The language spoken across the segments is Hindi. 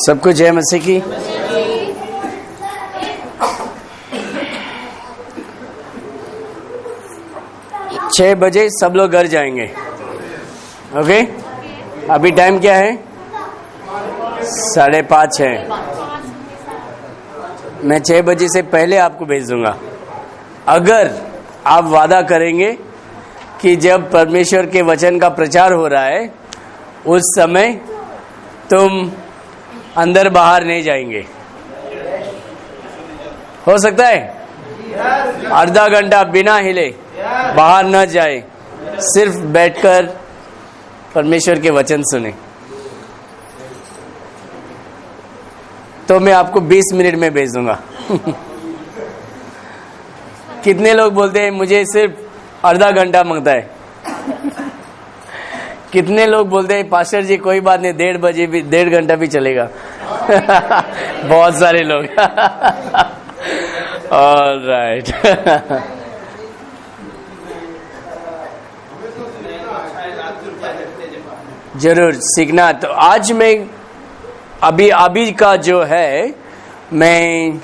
सबको जय मसीह की। छह बजे सब लोग घर जाएंगे। ओके, अभी टाइम क्या है? 5:30 है। मैं 6 बजे से पहले आपको भेज दूंगा, अगर आप वादा करेंगे कि जब परमेश्वर के वचन का प्रचार हो रहा है उस समय तुम अंदर बाहर नहीं जाएंगे। हो सकता है आधा घंटा बिना हिले बाहर न जाए, सिर्फ बैठकर परमेश्वर के वचन सुने, तो मैं आपको 20 मिनट में भेज दूंगा। कितने लोग बोलते हैं मुझे सिर्फ आधा घंटा मांगता है? कितने लोग बोलते हैं पास्टर जी कोई बात नहीं, 1:30 बजे भी 1.5 घंटा भी चलेगा? बहुत सारे लोग। ऑलराइट। जरूर सीखना। तो आज मैं अभी का जो है मैं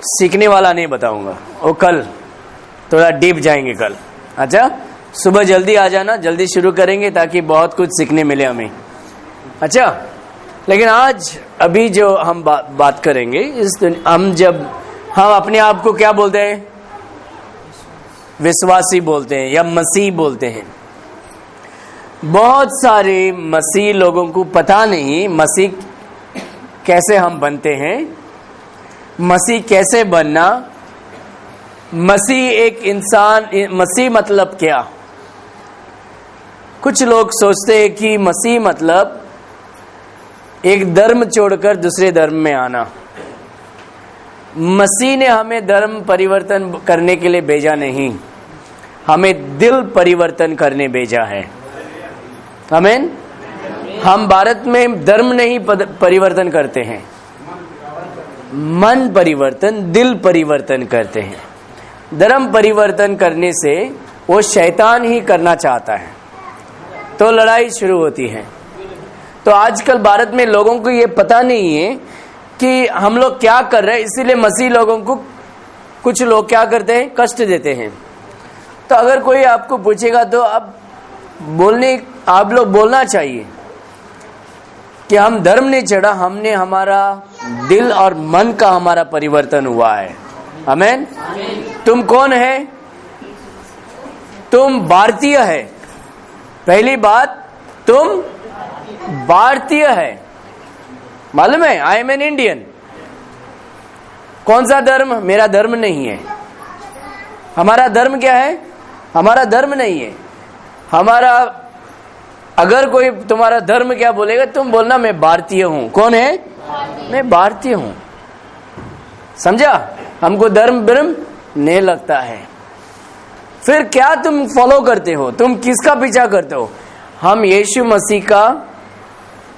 सीखने वाला नहीं बताऊंगा, वो कल थोड़ा डीप जाएंगे कल। अच्छा, सुबह जल्दी आ जाना, जल्दी शुरू करेंगे ताकि बहुत कुछ सीखने मिले हमें। अच्छा, लेकिन आज अभी जो हम बात करेंगे हम अपने आप को क्या बोलते हैं? विश्वासी बोलते हैं या मसीह बोलते हैं। बहुत सारे मसीह लोगों को पता नहीं मसीह कैसे हम बनते हैं, मसीह कैसे बनना, मसीह एक इंसान, मसीह मतलब क्या। कुछ लोग सोचते हैं कि मसीह मतलब एक धर्म छोड़कर दूसरे धर्म में आना। मसीह ने हमें धर्म परिवर्तन करने के लिए भेजा नहीं, हमें दिल परिवर्तन करने भेजा है। आमीन। हम भारत में धर्म नहीं परिवर्तन करते हैं, मन परिवर्तन, दिल परिवर्तन करते हैं। धर्म परिवर्तन करने से वो शैतान ही करना चाहता है, तो लड़ाई शुरू होती है। तो आजकल भारत में लोगों को ये पता नहीं है कि हम लोग क्या कर रहे हैं, इसीलिए मसीह लोगों को कुछ लोग क्या करते हैं? कष्ट देते हैं। तो अगर कोई आपको पूछेगा तो आप लोग बोलना चाहिए कि हम धर्म नहीं चढ़ा, हमने हमारा दिल और मन का हमारा परिवर्तन हुआ है। आमीन। तुम कौन है? तुम भारतीय है। पहली बात, तुम भारतीय है। मालूम है, आई एम एन इंडियन। कौन सा धर्म? मेरा धर्म नहीं है। हमारा धर्म क्या है? हमारा धर्म नहीं है हमारा। अगर कोई तुम्हारा धर्म क्या बोलेगा, तुम बोलना मैं भारतीय हूं। कौन है? मैं भारतीय हूं। समझा? हमको धर्म नहीं लगता है। फिर क्या तुम फॉलो करते हो? तुम किसका पीछा करते हो? हम यीशु मसीह का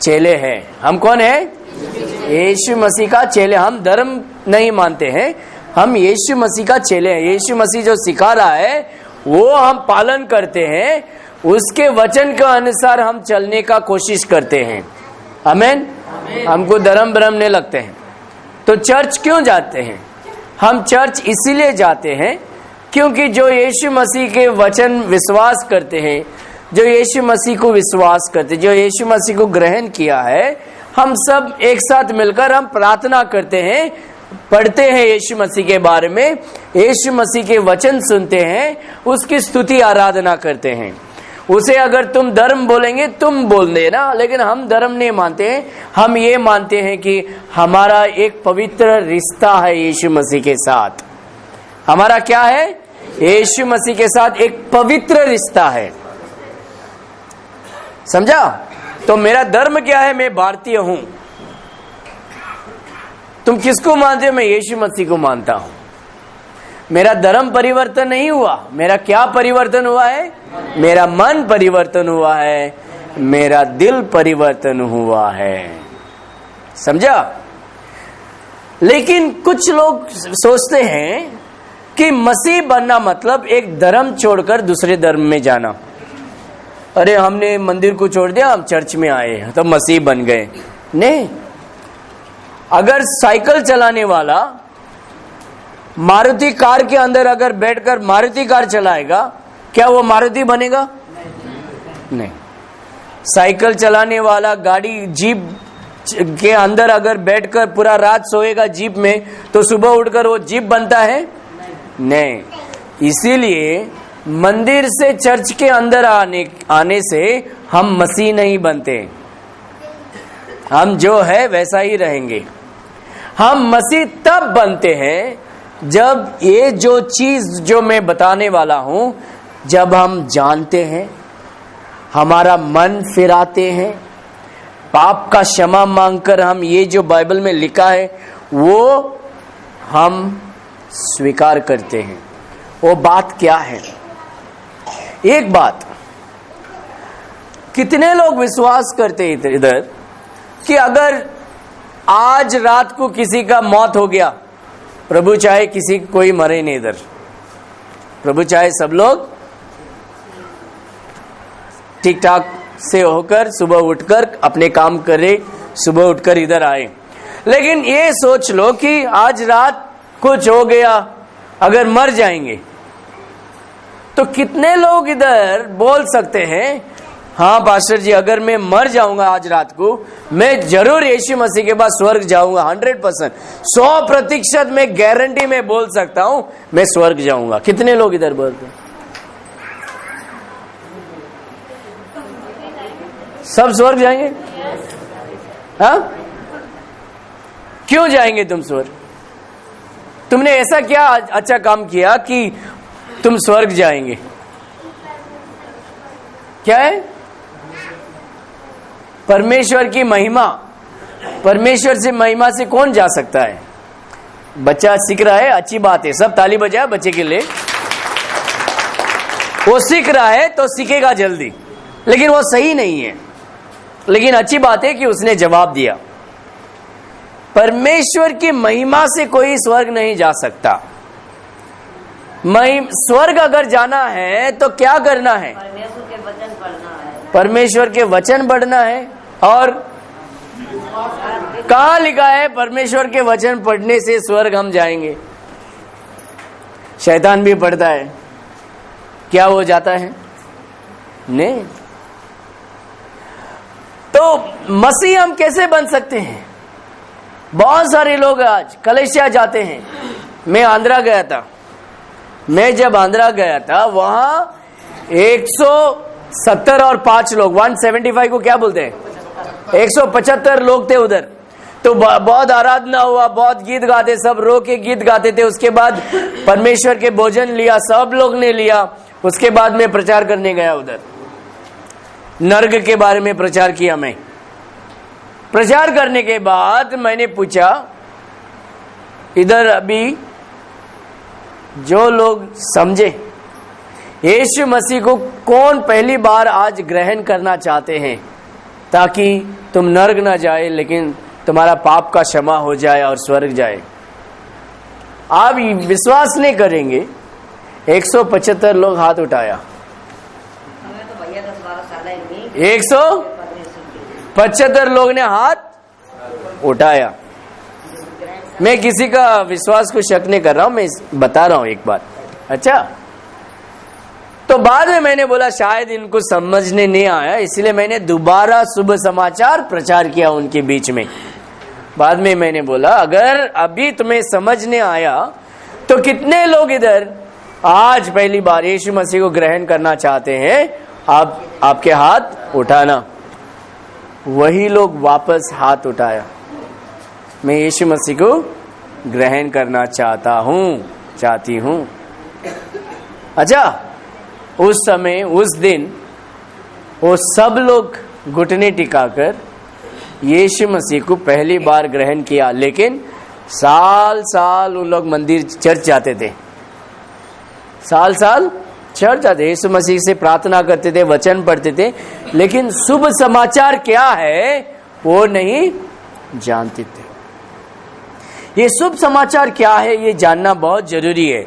चेले हैं। हम कौन है? यीशु मसीह का चेले। हम धर्म नहीं मानते हैं, हम यीशु मसीह का चेले हैं। यीशु मसीह जो सिखा रहा है वो हम पालन करते हैं, उसके वचन के अनुसार हम चलने का कोशिश करते हैं। आमीन। हमको धर्म नहीं लगते हैं। तो चर्च क्यों जाते हैं? हम चर्च इसीलिए जाते हैं क्योंकि जो यीशु मसीह के वचन विश्वास करते हैं, जो यीशु मसीह को विश्वास करते, जो यीशु मसीह को ग्रहण किया है, हम सब एक साथ मिलकर हम प्रार्थना करते हैं, पढ़ते हैं यीशु मसीह के बारे में, यीशु मसीह के वचन सुनते हैं, उसकी स्तुति आराधना करते हैं। उसे अगर तुम धर्म बोलेंगे तुम बोल देना, लेकिन हम धर्म नहीं मानते हैं। हम ये मानते हैं कि हमारा एक पवित्र रिश्ता है यीशु मसीह के साथ। हमारा क्या है? यीशु मसीह के साथ एक पवित्र रिश्ता है। समझा? तो मेरा धर्म क्या है? मैं भारतीय हूं। तुम किसको मानते हो? मैं यीशु मसीह को मानता हूं। मेरा धर्म परिवर्तन नहीं हुआ। मेरा क्या परिवर्तन हुआ है? मेरा मन परिवर्तन हुआ है, मेरा दिल परिवर्तन हुआ है। समझा? लेकिन कुछ लोग सोचते हैं कि मसीह बनना मतलब एक धर्म छोड़कर दूसरे धर्म में जाना। अरे हमने मंदिर को छोड़ दिया, हम चर्च में आए तो मसीह बन गए। नहीं, अगर साइकिल चलाने वाला मारुति कार के अंदर अगर बैठकर मारुति कार चलाएगा, क्या वो मारुति बनेगा? नहीं। साइकिल चलाने वाला गाड़ी जीप के अंदर अगर बैठकर पूरा रात सोएगा जीप में, तो सुबह उठकर वो जीप बनता है? नहीं। इसीलिए मंदिर से चर्च के अंदर आने से हम मसीह नहीं बनते। हम जो है वैसा ही रहेंगे। हम मसीह तब बनते हैं जब ये जो चीज जो मैं बताने वाला हूं, जब हम जानते हैं, हमारा मन फिराते हैं, पाप का क्षमा मांगकर हम ये जो बाइबल में लिखा है वो हम स्वीकार करते हैं। वो बात क्या है? एक बात, कितने लोग विश्वास करते हैं इधर कि अगर आज रात को किसी का मौत हो गया, प्रभु चाहे किसी कोई मरे नहीं, इधर प्रभु चाहे सब लोग ठीक ठाक से होकर सुबह उठकर अपने काम करे, सुबह उठकर इधर आए। लेकिन ये सोच लो कि आज रात कुछ हो गया, अगर मर जाएंगे, तो कितने लोग इधर बोल सकते हैं, हाँ पास्टर जी अगर मैं मर जाऊंगा आज रात को, मैं जरूर यीशु मसीह के पास स्वर्ग जाऊंगा, 100%, 100% मैं गारंटी में बोल सकता हूं मैं स्वर्ग जाऊंगा। कितने लोग इधर बोलते हैं? सब स्वर्ग जाएंगे? हाँ? क्यों जाएंगे तुम स्वर्ग? तुमने ऐसा क्या अच्छा काम किया कि तुम स्वर्ग जाएंगे? क्या है? परमेश्वर की महिमा। परमेश्वर से महिमा से कौन जा सकता है? बच्चा सीख रहा है, अच्छी बात है, सब ताली बजाए बच्चे के लिए। वो सीख रहा है तो सीखेगा जल्दी, लेकिन वो सही नहीं है। लेकिन अच्छी बात है कि उसने जवाब दिया। परमेश्वर की महिमा से कोई स्वर्ग नहीं जा सकता। स्वर्ग अगर जाना है तो क्या करना है? परमेश्वर के वचन पढ़ना है। परमेश्वर के वचन पढ़ना है। और कहाँ लिखा है परमेश्वर के वचन पढ़ने से स्वर्ग हम जाएंगे? शैतान भी पढ़ता है, क्या वो जाता है? नहीं। तो मसीह हम कैसे बन सकते हैं? बहुत सारे लोग आज कलेशिया जाते हैं। मैं आंध्रा गया था। मैं जब आंध्रा गया था, वहां 170 और 5 लोग, 175 को क्या बोलते हैं? 175 लोग थे उधर। तो बहुत आराधना हुआ, बहुत गीत गाते, सब रो के गीत गाते थे। उसके बाद परमेश्वर के भोजन लिया, सब लोग ने लिया। उसके बाद मैं प्रचार करने गया उधर, नर्क के बारे में प्रचार किया। मैं प्रचार करने के बाद मैंने पूछा, इधर अभी जो लोग समझे यीशु मसीह को कौन पहली बार आज ग्रहण करना चाहते हैं ताकि तुम नर्क ना जाए, लेकिन तुम्हारा पाप का क्षमा हो जाए और स्वर्ग जाए? आप विश्वास नहीं करेंगे, 175 लोग हाथ उठाया। 175 लोग ने हाथ उठाया। मैं किसी का विश्वास को शक नहीं कर रहा हूं, मैं बता रहा हूं एक बात। अच्छा, तो बाद में मैंने बोला शायद इनको समझने नहीं आया, इसलिए मैंने दोबारा शुभ समाचार प्रचार किया उनके बीच में। बाद में मैंने बोला अगर अभी तुम्हें समझने आया तो कितने लोग इधर आज पहली बार यीशु मसीह को ग्रहण करना चाहते हैं? आप आपके हाथ उठाना। वही लोग वापस हाथ उठाया, मैं यीशु मसीह को ग्रहण करना चाहती हूं। अच्छा, उस समय उस दिन वो सब लोग घुटने टिकाकर यीशु मसीह को पहली बार ग्रहण किया। लेकिन साल साल उन लोग मंदिर चर्च जाते थे, साल साल चर्च जाते, यीशु मसीह से प्रार्थना करते थे, वचन पढ़ते थे, लेकिन शुभ समाचार क्या है वो नहीं जानते थे। ये शुभ समाचार क्या है ये जानना बहुत जरूरी है।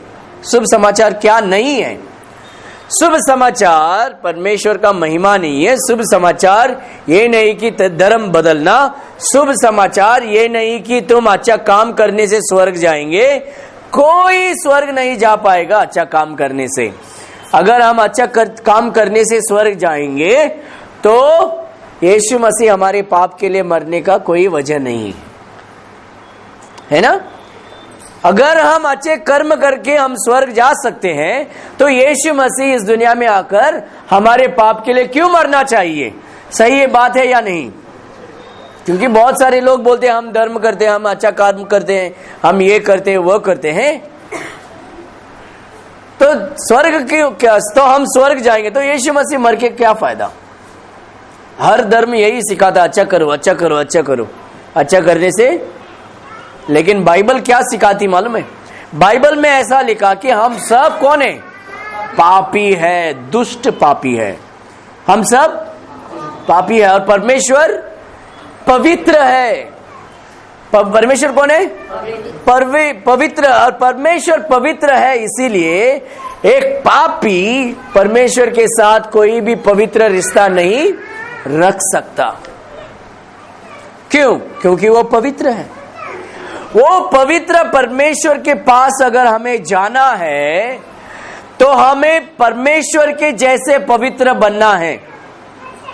शुभ समाचार क्या नहीं है? शुभ समाचार परमेश्वर का महिमा नहीं है। शुभ समाचार ये नहीं कि धर्म बदलना, शुभ समाचार ये नहीं कि तुम अच्छा काम करने से स्वर्ग जाएंगे। कोई स्वर्ग नहीं जा पाएगा अच्छा काम करने से। अगर हम अच्छा काम करने से स्वर्ग जाएंगे तो यीशु मसीह हमारे पाप के लिए मरने का कोई वजह नहीं है ना। अगर हम अच्छे कर्म करके हम स्वर्ग जा सकते हैं तो यीशु मसीह इस दुनिया में आकर हमारे पाप के लिए क्यों मरना चाहिए? सही ये बात है या नहीं? क्योंकि बहुत सारे लोग बोलते हैं हम धर्म करते हैं, हम अच्छा कर्म करते हैं, हम ये करते हैं वो करते हैं, तो स्वर्ग क्यों, क्या तो हम स्वर्ग जाएंगे तो यीशु मसीह मर के क्या फायदा? हर धर्म यही सिखाता, अच्छा करो अच्छा करो अच्छा करो, अच्छा करने से। लेकिन बाइबल क्या सिखाती मालूम है? बाइबल में ऐसा लिखा कि हम सब कौन है? पापी है, दुष्ट पापी है, हम सब पापी है और परमेश्वर पवित्र है। परमेश्वर कौन है? पवित्र। और परमेश्वर पवित्र है, इसीलिए एक पापी परमेश्वर के साथ कोई भी पवित्र रिश्ता नहीं रख सकता। क्यों? क्योंकि वो पवित्र है। वो पवित्र परमेश्वर के पास अगर हमें जाना है तो हमें परमेश्वर के जैसे पवित्र बनना है।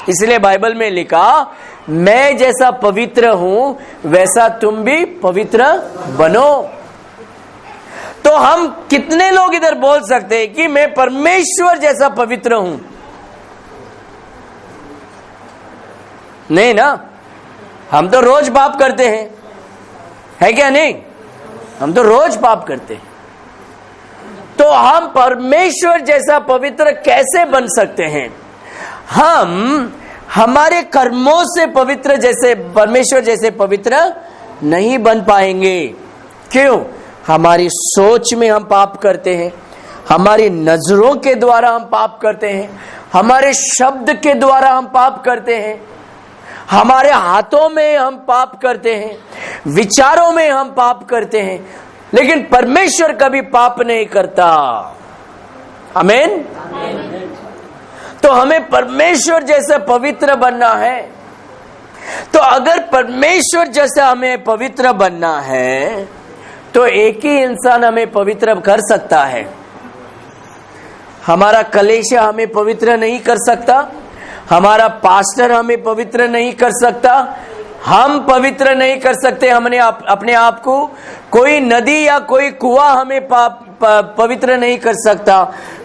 इसलिए बाइबल में लिखा, मैं जैसा पवित्र हूं वैसा तुम भी पवित्र बनो। तो हम कितने लोग इधर बोल सकते हैं कि मैं परमेश्वर जैसा पवित्र हूं? नहीं ना। हम तो रोज पाप करते हैं, है क्या नहीं? हम तो रोज पाप करते हैं। तो हम परमेश्वर जैसा पवित्र कैसे बन सकते हैं? हम हमारे कर्मों से पवित्र जैसे परमेश्वर जैसे पवित्र नहीं बन पाएंगे। क्यों? हमारी सोच में हम पाप करते हैं, हमारी नजरों के द्वारा हम पाप करते हैं, हमारे शब्द के द्वारा हम पाप करते हैं, हमारे हाथों में हम पाप करते हैं, विचारों में हम पाप करते हैं। लेकिन परमेश्वर कभी पाप नहीं करता। आमीन। तो हमें परमेश्वर जैसा पवित्र बनना है। तो अगर परमेश्वर जैसा हमें पवित्र बनना है तो एक ही इंसान हमें पवित्र कर सकता है। हमारा कलीसिया हमें पवित्र नहीं कर सकता, हमारा पास्टर हमें पवित्र नहीं कर सकता, हम पवित्र नहीं कर सकते हमने अपने आप को। कोई नदी या कोई कुआं हमें पवित्र नहीं कर सकता,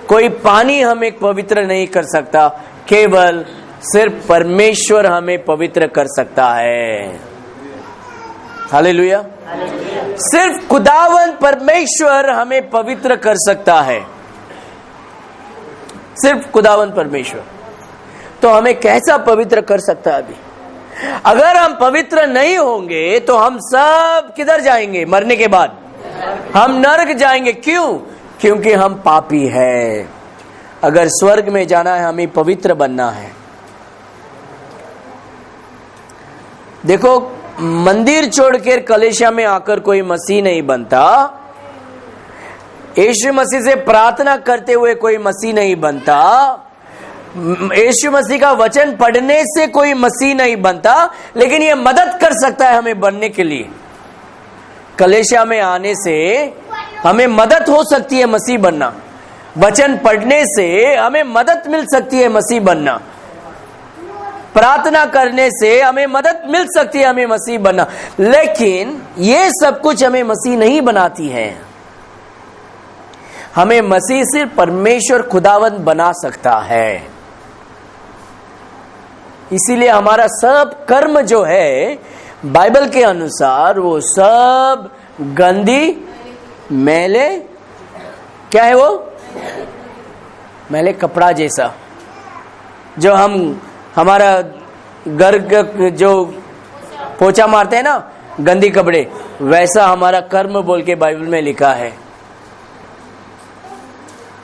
कोई पानी हमें पवित्र नहीं कर सकता। केवल सिर्फ परमेश्वर हमें पवित्र कर सकता है। हालेलुया। सिर्फ खुदावंद परमेश्वर हमें पवित्र कर सकता है, सिर्फ खुदावंद परमेश्वर। तो हमें कैसा पवित्र कर सकता है? अभी अगर हम पवित्र नहीं होंगे तो हम सब किधर जाएंगे? मरने के बाद हम नरक जाएंगे। क्यों? क्योंकि हम पापी हैं। अगर स्वर्ग में जाना है हमें पवित्र बनना है। देखो, मंदिर छोड़कर कलीसिया में आकर कोई मसीह नहीं बनता, यीशु मसीह से प्रार्थना करते हुए कोई मसीह नहीं बनता, यीशु मसीह का वचन पढ़ने से कोई मसीह नहीं बनता। लेकिन ये मदद कर सकता है हमें बनने के लिए। कलीसिया में आने से हमें मदद हो सकती है मसीह बनना, वचन पढ़ने से हमें मदद मिल सकती है मसीह बनना, प्रार्थना करने से हमें मदद मिल सकती है हमें मसीह बनना। लेकिन ये सब कुछ हमें मसीह नहीं बनाती है। हमें मसीह सिर्फ परमेश्वर खुदावंद बना सकता है। इसीलिए हमारा सब कर्म जो है बाइबल के अनुसार वो सब गंदी, मैले, क्या है वो? मैले कपड़ा जैसा। जो हम हमारा घर जो पोछा मारते हैं ना, गंदी कपड़े, वैसा हमारा कर्म बोल के बाइबल में लिखा है।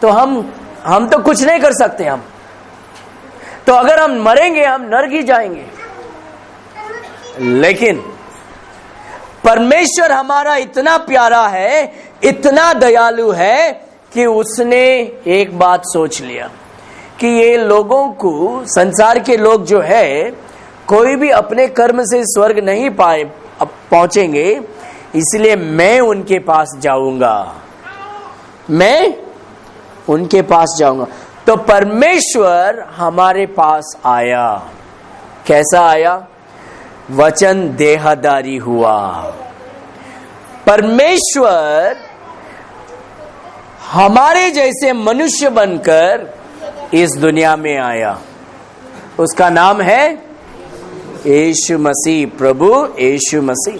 तो हम तो कुछ नहीं कर सकते। हम तो अगर हम मरेंगे हम नरक ही जाएंगे। लेकिन परमेश्वर हमारा इतना प्यारा है, इतना दयालु है कि उसने एक बात सोच लिया कि ये लोगों को, संसार के लोग जो है, कोई भी अपने कर्म से स्वर्ग नहीं पहुंचेंगे, इसलिए मैं उनके पास जाऊंगा, मैं उनके पास जाऊंगा। तो परमेश्वर हमारे पास आया। कैसा आया? वचन देहधारी हुआ। परमेश्वर हमारे जैसे मनुष्य बनकर इस दुनिया में आया। उसका नाम है यीशु मसीह, प्रभु यीशु मसीह।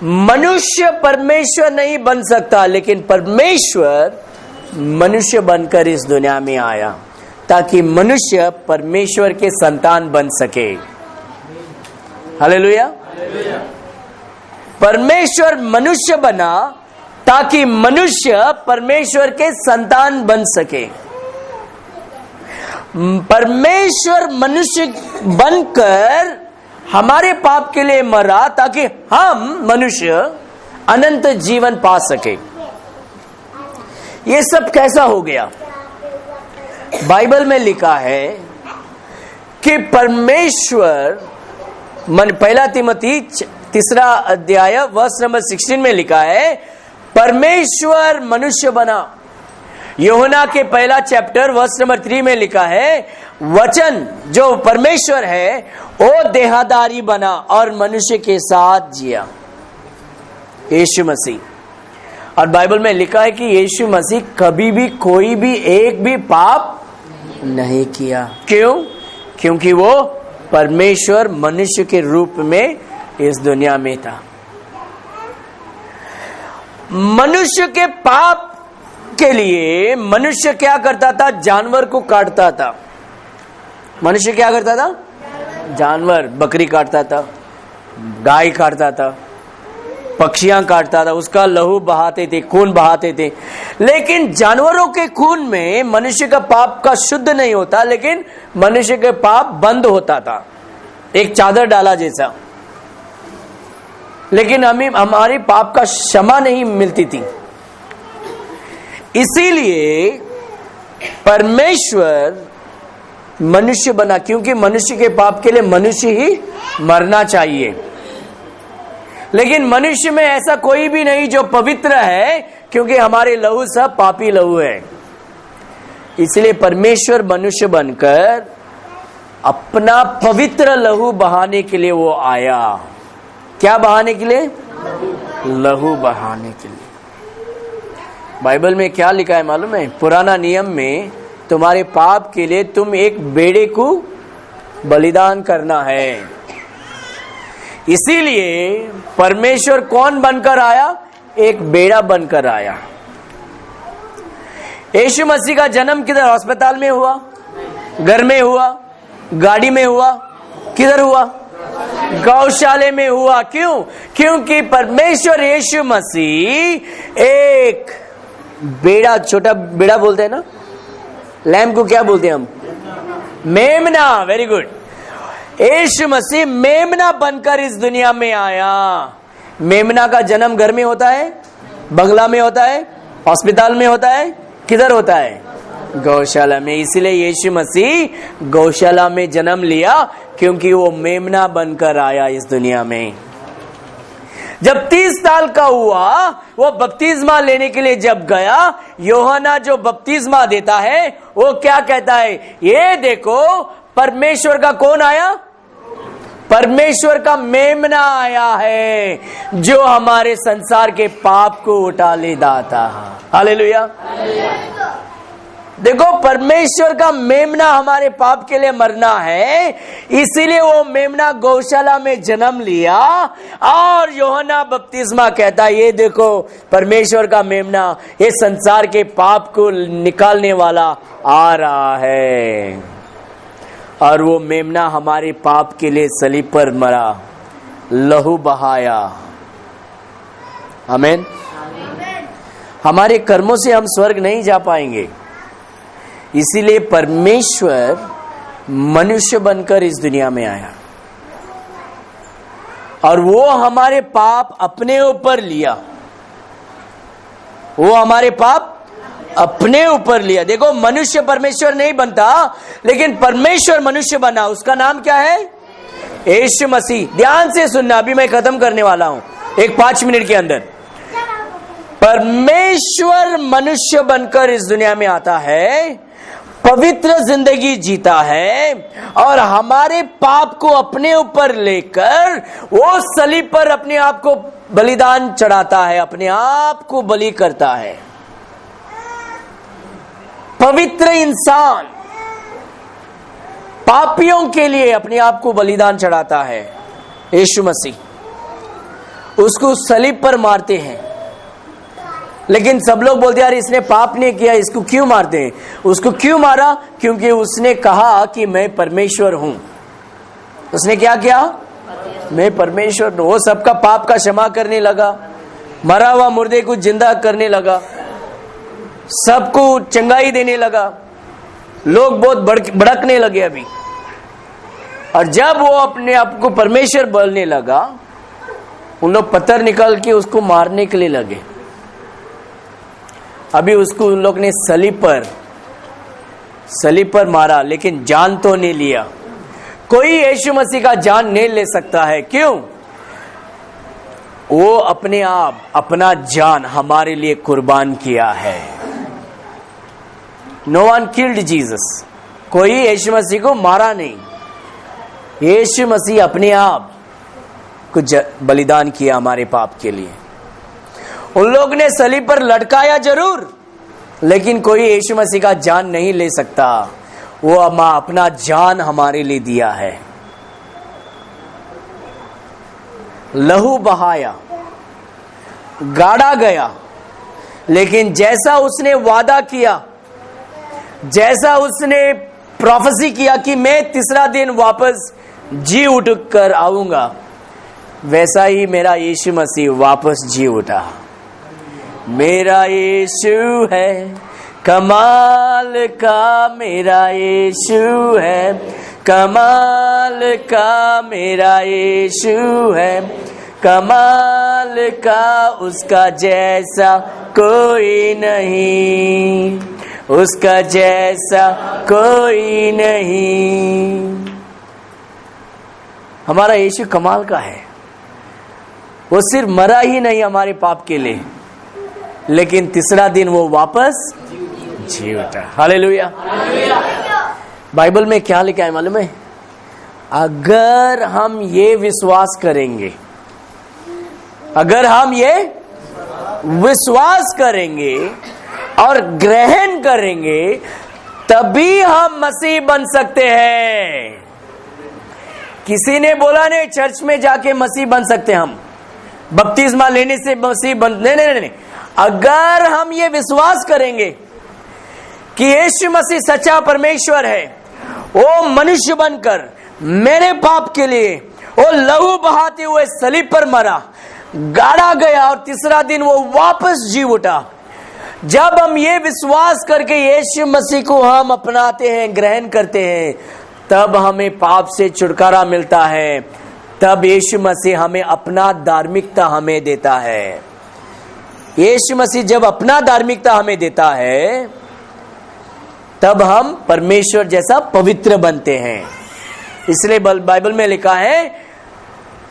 मनुष्य परमेश्वर नहीं बन सकता, लेकिन परमेश्वर मनुष्य बनकर इस दुनिया में आया ताकि मनुष्य परमेश्वर के संतान बन सके। हालेलुया। परमेश्वर मनुष्य बना ताकि मनुष्य परमेश्वर के संतान बन सके। परमेश्वर मनुष्य बनकर हमारे पाप के लिए मरा ताकि हम मनुष्य अनंत जीवन पा सके। ये सब कैसा हो गया? बाइबल में लिखा है कि परमेश्वर, पहला तिमोथी 3 अध्याय वर्स नंबर 16 में लिखा है, परमेश्वर मनुष्य बना। यूहन्ना के पहला चैप्टर वर्स नंबर 3 में लिखा है, वचन जो परमेश्वर है वो देहधारी बना और मनुष्य के साथ जिया, यीशु मसीह। और बाइबल में लिखा है कि यीशु मसीह कभी भी कोई भी एक भी पाप नहीं किया। क्यों? क्योंकि वो परमेश्वर मनुष्य के रूप में इस दुनिया में था। मनुष्य के पाप के लिए मनुष्य क्या करता था? जानवर को काटता था। मनुष्य क्या करता था? जानवर, बकरी काटता था, गाय काटता था, पक्षियां काटता था, उसका लहू बहाते थे, खून बहाते थे। लेकिन जानवरों के खून में मनुष्य का पाप का शुद्ध नहीं होता, लेकिन मनुष्य के पाप बंद होता था, एक चादर डाला जैसा। लेकिन हमें हमारे पाप का क्षमा नहीं मिलती थी। इसीलिए परमेश्वर मनुष्य बना, क्योंकि मनुष्य के पाप के लिए मनुष्य ही मरना चाहिए। लेकिन मनुष्य में ऐसा कोई भी नहीं जो पवित्र है, क्योंकि हमारे लहू सब पापी लहू है। इसलिए परमेश्वर मनुष्य बनकर अपना पवित्र लहू बहाने के लिए वो आया। क्या बहाने के लिए? लहू बहाने के लिए। बाइबल में क्या लिखा है मालूम है? पुराना नियम में तुम्हारे पाप के लिए तुम एक बेड़े को बलिदान करना है। इसीलिए परमेश्वर कौन बनकर आया? एक बेड़ा बनकर आया। यीशु मसीह का जन्म किधर? अस्पताल में हुआ? घर में हुआ? गाड़ी में हुआ? किधर हुआ? गौशाले में हुआ। क्यों? क्योंकि परमेश्वर यीशु मसीह एक बेड़ा, छोटा बेड़ा बोलते हैं ना, लैम्प को क्या बोलते हैं हम? मेमना। Very good. यीशु मसीह मेमना बनकर इस दुनिया में आया। मेमना का जन्म घर में होता है, बंगला में होता है, अस्पताल में होता है, किधर होता है? गौशाला में। इसलिए यीशु मसीह गौशाला में जन्म लिया, क्योंकि वो मेमना बनकर आया इस दुनिया में। जब 30 साल का हुआ, वो बपतिस्मा लेने के लिए जब गया, यूहन्ना जो बपतिस्मा देता है वो क्या कहता है? ये देखो परमेश्वर का कौन आया? परमेश्वर का मेमना आया है, जो हमारे संसार के पाप को उठा ले दाता। हालेलुया। देखो, परमेश्वर का मेमना हमारे पाप के लिए मरना है, इसीलिए वो मेमना गौशाला में जन्म लिया। और यूहन्ना बपतिस्मा कहता है, ये देखो परमेश्वर का मेमना, ये संसार के पाप को निकालने वाला आ रहा है। और वो मेमना हमारे पाप के लिए सलीब पर मरा, लहू बहाया। आमीन। हमारे कर्मों से हम स्वर्ग नहीं जा पाएंगे, इसीलिए परमेश्वर मनुष्य बनकर इस दुनिया में आया और वो हमारे पाप अपने ऊपर लिया। वो हमारे पाप अपने ऊपर लिया। देखो, मनुष्य परमेश्वर नहीं बनता, लेकिन परमेश्वर मनुष्य बना। उसका नाम क्या है? यीशु मसीह। ध्यान से सुनना, अभी मैं खत्म करने वाला हूं एक 5 मिनट के अंदर। परमेश्वर मनुष्य बनकर इस दुनिया में आता है, पवित्र जिंदगी जीता है, और हमारे पाप को अपने ऊपर लेकर वो सलीब पर अपने आप को बलिदान चढ़ाता है, अपने आप को बलि करता है। पवित्र इंसान पापियों के लिए अपने आप को बलिदान चढ़ाता है। यीशु मसीह उसको सलीब पर मारते हैं, लेकिन सब लोग बोलते यार इसने पाप नहीं किया, इसको क्यों मारते हैं? उसको क्यों मारा? क्योंकि उसने कहा कि मैं परमेश्वर हूं। उसने क्या किया? मैं परमेश्वर हूं। वो सबका पाप का क्षमा करने लगा, मरा हुआ मुर्दे को जिंदा करने लगा, सबको चंगाई देने लगा। लोग बहुत भड़कने लगे अभी। और जब वो अपने आप को परमेश्वर बोलने लगा, उन लोग पत्थर निकाल के उसको मारने के लिए लगे। अभी उसको उन लोग ने सलीब पर मारा, लेकिन जान तो नहीं लिया। कोई यीशु मसीह का जान नहीं ले सकता है। क्यों? वो अपने आप अपना जान हमारे लिए कुर्बान किया है। No one killed Jesus. कोई यीशु मसीह को मारा नहीं। यीशु मसीह अपने आप को बलिदान किया हमारे पाप के लिए। उन लोग ने सलीब पर लटकाया जरूर, लेकिन कोई यीशु मसीह का जान नहीं ले सकता। वो अपना जान हमारे लिए दिया है। लहू बहाया, गाड़ा गया, लेकिन जैसा उसने वादा किया, जैसा उसने प्रोफेसी किया कि मैं तीसरा दिन वापस जी उठ कर आऊंगा, वैसा ही मेरा यीशु मसीह वापस जी उठा। मेरा यीशु है कमाल का, मेरा यीशु है कमाल का, मेरा यीशु है कमाल का, उसका जैसा कोई नहीं, उसका जैसा कोई नहीं। हमारा यीशु कमाल का है। वो सिर्फ मरा ही नहीं हमारे पाप के लिए, लेकिन तीसरा दिन वो वापस जी उठा। हालेलुया। बाइबल में क्या लिखा है मालूम है? अगर हम ये विश्वास करेंगे, अगर हम ये विश्वास करेंगे और ग्रहण करेंगे, तभी हम मसीह बन सकते हैं। किसी ने बोला नहीं चर्च में जाके मसीह बन सकते हम, बपतिस्मा लेने से मसीह बन, नहीं। अगर हम ये विश्वास करेंगे कि यीशु मसीह सच्चा परमेश्वर है, वो मनुष्य बनकर मेरे पाप के लिए वो लहू बहाते हुए सलीब पर मरा, गाड़ा गया और तीसरा दिन वो वापस जी उठा। जब हम ये विश्वास करके यीशु मसीह को हम अपनाते हैं, ग्रहण करते हैं, तब हमें पाप से छुटकारा मिलता है। तब यीशु मसीह हमें अपना धार्मिकता हमें देता है। यीशु मसीह जब अपना धार्मिकता हमें देता है, तब हम परमेश्वर जैसा पवित्र बनते हैं। इसलिए बाइबल में लिखा है,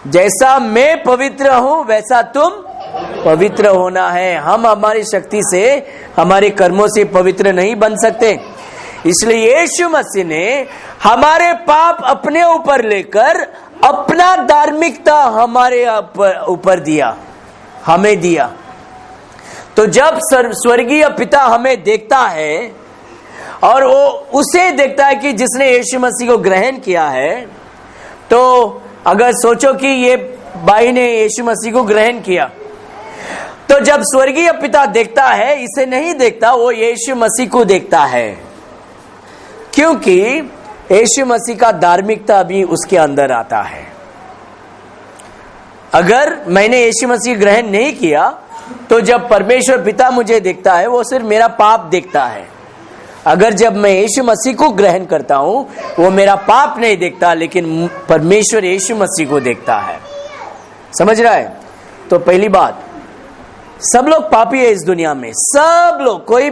जैसा मैं पवित्र हूं वैसा तुम पवित्र होना है। हम हमारी शक्ति से, हमारे कर्मों से पवित्र नहीं बन सकते। इसलिए यीशु मसीह ने हमारे पाप अपने ऊपर लेकर अपना धार्मिकता हमारे ऊपर दिया, हमें दिया। तो जब स्वर्गीय पिता हमें देखता है और वो उसे देखता है कि जिसने यीशु मसीह को ग्रहण किया है, तो अगर सोचो कि ये भाई ने यीशु मसीह को ग्रहण किया, तो जब स्वर्गीय पिता देखता है, इसे नहीं देखता, वो यीशु मसीह को देखता है, क्योंकि यीशु मसीह का धार्मिकता भी उसके अंदर आता है। अगर मैंने यीशु मसीह ग्रहण नहीं किया, तो जब परमेश्वर पिता मुझे देखता है, वो सिर्फ मेरा पाप देखता है। अगर जब मैं यीशु मसीह को ग्रहण करता हूं, वो मेरा पाप नहीं देखता, लेकिन परमेश्वर यीशु मसीह को देखता है। समझ रहा है? तो पहली बात, सब लोग पापी है इस दुनिया में, सब लोग, कोई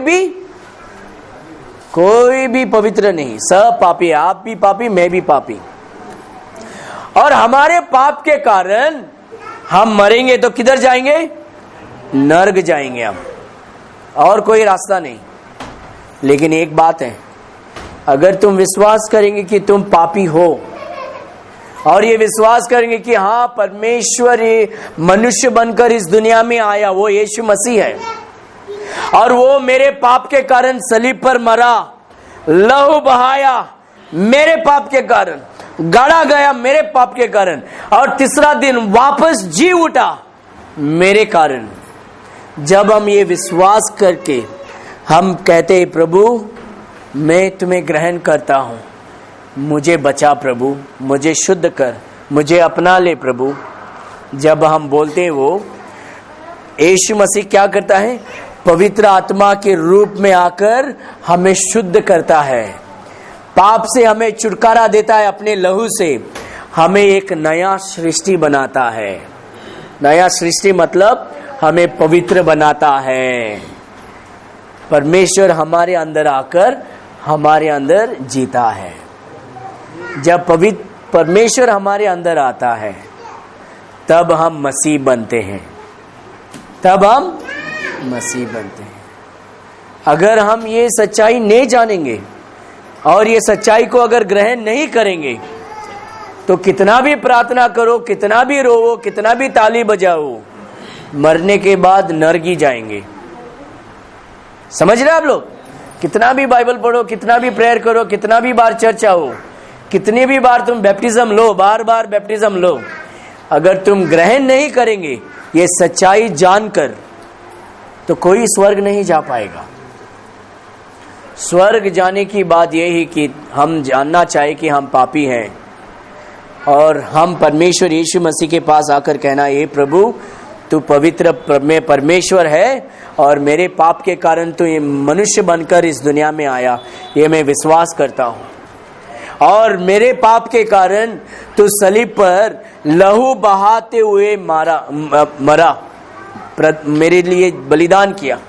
भी पवित्र नहीं, सब पापी है। आप भी पापी, मैं भी पापी। और हमारे पाप के कारण हम मरेंगे तो किधर जाएंगे? नर्क जाएंगे हम, और कोई रास्ता नहीं। लेकिन एक बात है, अगर तुम विश्वास करेंगे कि तुम पापी हो, और ये विश्वास करेंगे कि हाँ, परमेश्वर ये मनुष्य बनकर इस दुनिया में आया, वो यीशु मसीह है, और वो मेरे पाप के कारण सलीब पर मरा, लहू बहाया मेरे पाप के कारण, गाड़ा गया मेरे पाप के कारण, और तीसरा दिन वापस जी उठा मेरे कारण। जब हम ये विश्वास करके हम कहते हैं, प्रभु मैं तुम्हें ग्रहण करता हूं, मुझे बचा प्रभु, मुझे शुद्ध कर, मुझे अपना ले प्रभु, जब हम बोलते हैं, वो यीशु मसीह क्या करता है? पवित्र आत्मा के रूप में आकर हमें शुद्ध करता है, पाप से हमें छुटकारा देता है, अपने लहू से हमें एक नया सृष्टि बनाता है। नया सृष्टि मतलब हमें पवित्र बनाता है। परमेश्वर हमारे अंदर आकर हमारे अंदर जीता है। जब पवित्र परमेश्वर हमारे अंदर आता है, तब हम मसीह बनते हैं, तब हम मसीह बनते हैं। अगर हम ये सच्चाई नहीं जानेंगे और ये सच्चाई को अगर ग्रहण नहीं करेंगे, तो कितना भी प्रार्थना करो, कितना भी रोवो, कितना भी ताली बजाओ, मरने के बाद नरक ही जाएंगे। समझ रहे आप लोग? कितना भी बाइबल पढ़ो, कितना भी प्रेयर करो, कितना भी बार चर्च आओ, कितनी भी बार तुम बैप्टिज्म लो, बार बार बैप्टिज्म लो, अगर तुम ग्रहण नहीं करेंगे ये सच्चाई जानकर, तो कोई स्वर्ग नहीं जा पाएगा। स्वर्ग जाने की बात यह ही कि हम जानना चाहे कि हम पापी हैं, और हम परमेश्वर यीशु मसीह के पास आकर कहना, हे प्रभु तू पवित्र परमेश्वर है, और मेरे पाप के कारण तू ये मनुष्य बनकर इस दुनिया में आया, ये मैं विश्वास करता हूँ, और मेरे पाप के कारण तू सलीब पर लहू बहाते हुए मरा, मेरे लिए बलिदान किया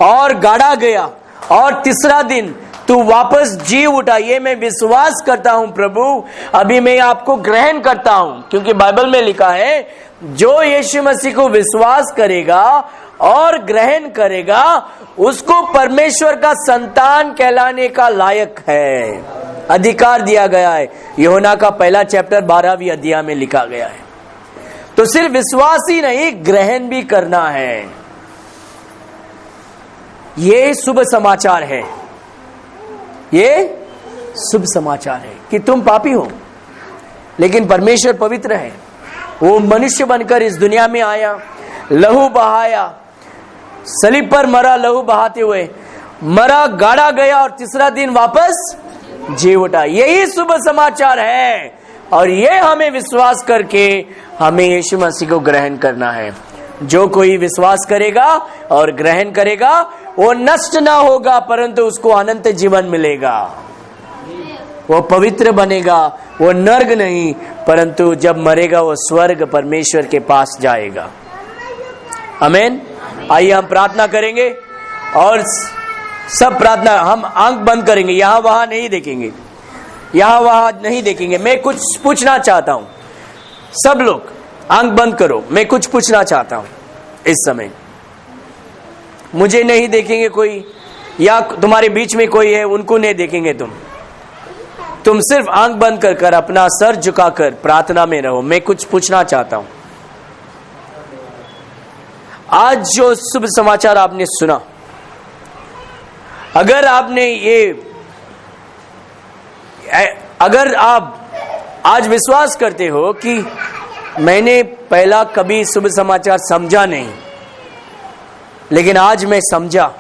और गाड़ा गया, और तीसरा दिन तू वापस जी उठा, ये मैं विश्वास करता हूं प्रभु। अभी मैं आपको ग्रहण करता हूं, क्योंकि बाइबल में लिखा है, जो यीशु मसीह को विश्वास करेगा और ग्रहण करेगा, उसको परमेश्वर का संतान कहलाने का लायक है, अधिकार दिया गया है। यूहन्ना का पहला चैप्टर 12वीं अध्याय में लिखा गया है। तो सिर्फ विश्वास ही नहीं, ग्रहण भी करना है। ये शुभ समाचार है, ये शुभ समाचार है कि तुम पापी हो, लेकिन परमेश्वर पवित्र है। वो मनुष्य बनकर इस दुनिया में आया, लहू बहाया, सलीब पर मरा, लहू बहाते हुए मरा, गाड़ा गया, और तीसरा दिन वापस जी उठा। यही शुभ समाचार है, और ये हमें विश्वास करके हमें यीशु मसीह को ग्रहण करना है। जो कोई विश्वास करेगा और ग्रहण करेगा, वो नष्ट ना होगा, परंतु उसको अनंत जीवन मिलेगा। वो पवित्र बनेगा, वो नर्क नहीं, परंतु जब मरेगा वो स्वर्ग परमेश्वर के पास जाएगा। आमीन। आइए हम प्रार्थना करेंगे, और सब प्रार्थना हम आंख बंद करेंगे, यहां वहां नहीं देखेंगे, यहां वहां नहीं देखेंगे। मैं कुछ पूछना चाहता हूं, सब लोग आंख बंद करो, मैं कुछ पूछना चाहता हूं इस समय। मुझे नहीं देखेंगे कोई, या तुम्हारे बीच में कोई है उनको नहीं देखेंगे तुम सिर्फ आंख बंद कर अपना सर झुकाकर प्रार्थना में रहो। मैं कुछ पूछना चाहता हूं। आज जो शुभ समाचार आपने सुना, अगर आप आज विश्वास करते हो कि मैंने पहला कभी शुभ समाचार समझा नहीं, लेकिन आज मैं समझा,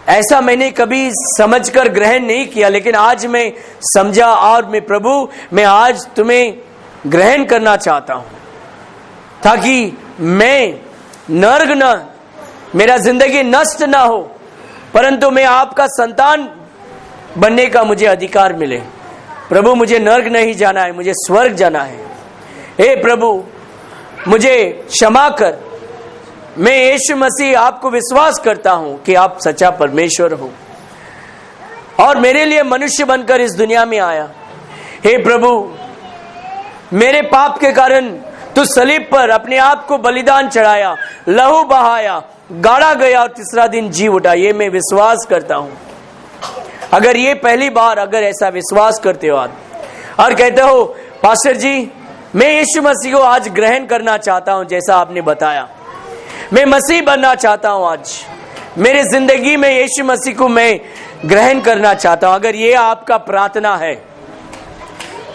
ऐसा मैंने कभी समझकर ग्रहण नहीं किया, लेकिन आज मैं समझा, और मैं प्रभु, मैं आज तुम्हें ग्रहण करना चाहता हूं, ताकि मैं नर्क न, मेरा जिंदगी नष्ट ना हो, परंतु मैं आपका संतान बनने का मुझे अधिकार मिले। प्रभु मुझे नर्क नहीं जाना है, मुझे स्वर्ग जाना है। हे प्रभु मुझे क्षमा कर, मैं यीशु मसीह आपको विश्वास करता हूं कि आप सच्चा परमेश्वर हो और मेरे लिए मनुष्य बनकर इस दुनिया में आया। हे प्रभु, मेरे पाप के कारण तू सलीब पर अपने आप को बलिदान चढ़ाया, लहू बहाया, गाड़ा गया और तीसरा दिन जी उठा। ये मैं विश्वास करता हूं। अगर ये पहली बार अगर ऐसा विश्वास करते हो आप और कहते हो पास्टर जी मैं यीशु मसीह को आज ग्रहण करना चाहता हूं, जैसा आपने बताया, मैं मसीह बनना चाहता हूं, आज मेरे जिंदगी में यीशु मसीह को मैं ग्रहण करना चाहता हूं। अगर ये आपका प्रार्थना है,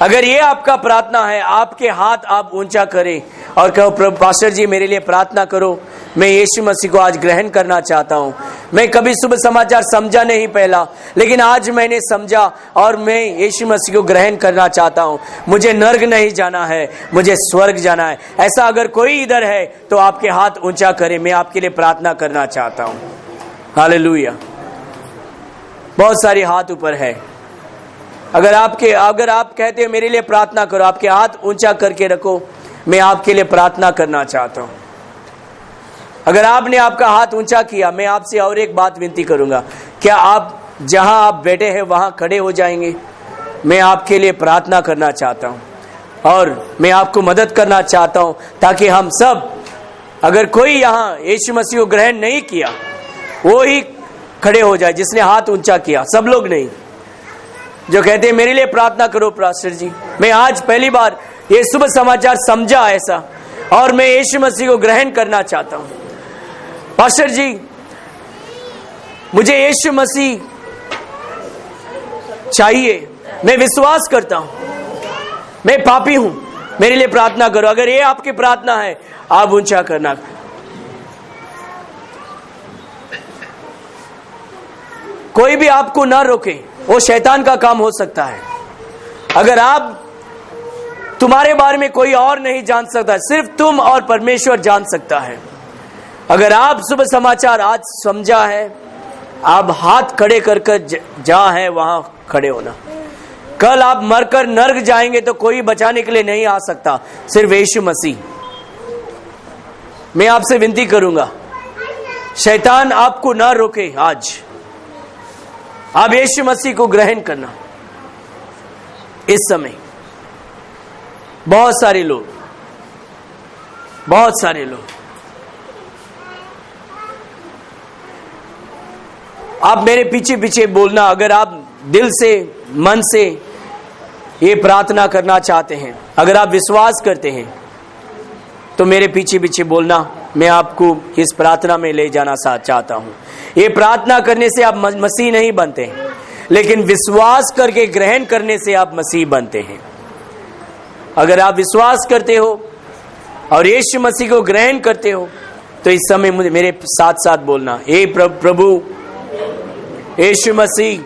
अगर ये आपका प्रार्थना है, आपके हाथ आप ऊंचा करें और कहो प्रभु पास्टर जी मेरे लिए प्रार्थना करो, मैं यीशु मसीह को आज ग्रहण करना चाहता हूं। मैं कभी शुभ समाचार समझा नहीं पहला, लेकिन आज मैंने समझा और मैं यीशु मसीह को ग्रहण करना चाहता हूं। मुझे नर्क नहीं जाना है, मुझे स्वर्ग जाना है। ऐसा अगर कोई इधर है तो आपके हाथ ऊंचा करें, मैं आपके लिए प्रार्थना करना चाहता हूं। हालेलुया। बहुत सारे हाथ ऊपर है। अगर आप कहते हो मेरे लिए प्रार्थना करो, आपके हाथ ऊंचा करके रखो, मैं आपके लिए प्रार्थना करना चाहता हूं। अगर आपने आपका हाथ ऊंचा किया, मैं आपसे और एक बात विनती करूंगा, क्या आप जहां आप बैठे हैं वहां खड़े हो जाएंगे? मैं आपके लिए प्रार्थना करना चाहता हूं और मैं आपको मदद करना चाहता हूं ताकि हम सब, अगर कोई यहां यीशु मसीह को ग्रहण नहीं किया वो ही खड़े हो जाए, जिसने हाथ ऊंचा किया। सब लोग नहीं, जो कहते हैं मेरे लिए प्रार्थना करो पास्टर जी, मैं आज पहली बार ये शुभ समाचार समझा ऐसा और मैं यीशु मसीह को ग्रहण करना चाहता हूं। पास्टर जी मुझे यीशु मसीह चाहिए, मैं विश्वास करता हूं, मैं पापी हूं, मेरे लिए प्रार्थना करो। अगर ये आपकी प्रार्थना है आप ऊंचा करना। कोई भी आपको ना रोके, वो शैतान का काम हो सकता है। अगर आप, तुम्हारे बारे में कोई और नहीं जान सकता, सिर्फ तुम और परमेश्वर जान सकता है। अगर आप शुभ समाचार आज समझा है, आप हाथ खड़े कर जहां है वहां खड़े होना। कल आप मरकर नर्क जाएंगे तो कोई बचाने के लिए नहीं आ सकता, सिर्फ यीशु मसीह। मैं आपसे विनती करूंगा, शैतान आपको ना रोके। आज आप यीशु मसीह को ग्रहण करना। इस समय बहुत सारे लोग आप मेरे पीछे पीछे बोलना। अगर आप दिल से, मन से ये प्रार्थना करना चाहते हैं, अगर आप विश्वास करते हैं तो मेरे पीछे पीछे बोलना। मैं आपको इस प्रार्थना में ले जाना चाहता हूं। ये प्रार्थना करने से आप मसीह नहीं बनते, लेकिन विश्वास करके ग्रहण करने से आप मसीह बनते हैं। अगर आप विश्वास करते हो और यीशु मसीह को ग्रहण करते हो तो इस समय मुझे मेरे साथ साथ बोलना, हे प्रभु यीशु मसीह,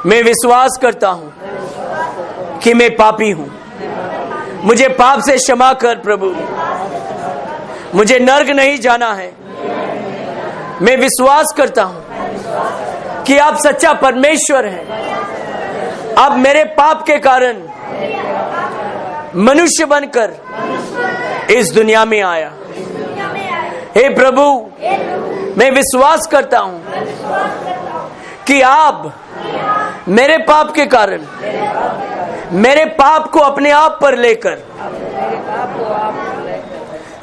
मैं विश्वास करता हूं कि मैं पापी हूं, मुझे पाप से क्षमा कर प्रभु, मुझे नर्क नहीं जाना है। मैं विश्वास करता हूं कि आप सच्चा परमेश्वर हैं। आप मेरे पाप के कारण मनुष्य बनकर इस दुनिया में आया। हे प्रभु, मैं विश्वास करता हूं कि आप मेरे पाप के कारण, मेरे पाप को अपने आप पर लेकर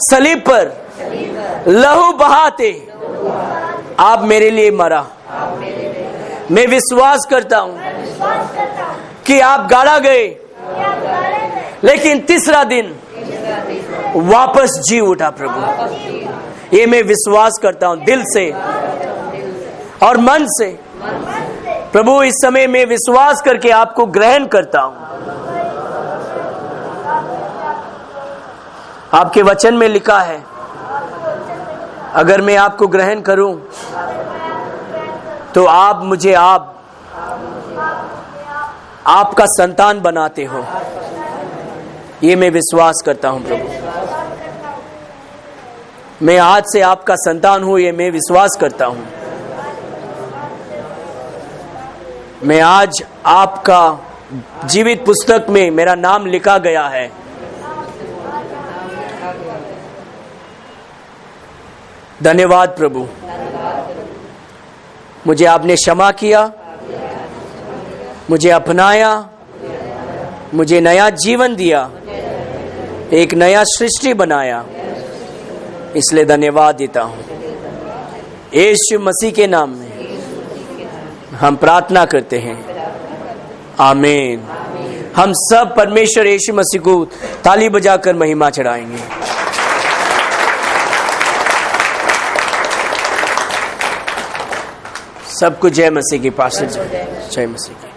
सलीब पर लहू बहाते आप मेरे लिए मरा। मैं विश्वास करता हूं कि आप गाड़ा गए, लेकिन तीसरा दिन वापस जी उठा प्रभु। ये मैं विश्वास करता हूं दिल से और मन से। प्रभु इस समय मैं विश्वास करके आपको ग्रहण करता हूं। आपके वचन में लिखा है, अगर मैं आपको ग्रहण करूं तो आप मुझे आपका संतान बनाते हो। ये मैं विश्वास करता हूं प्रभु। मैं आज से आपका संतान हूं, ये मैं विश्वास करता हूं। मैं आज आपका जीवित पुस्तक में मेरा नाम लिखा गया है। धन्यवाद प्रभु, मुझे आपने क्षमा किया, मुझे अपनाया, मुझे नया जीवन दिया, एक नया सृष्टि बनाया, इसलिए धन्यवाद देता हूँ। यीशु मसीह के नाम में हम प्रार्थना करते हैं, आमीन। हम सब परमेश्वर यीशु मसीह को ताली बजाकर महिमा चढ़ाएंगे। सबको जय मसीह की पास, जय मसीह की।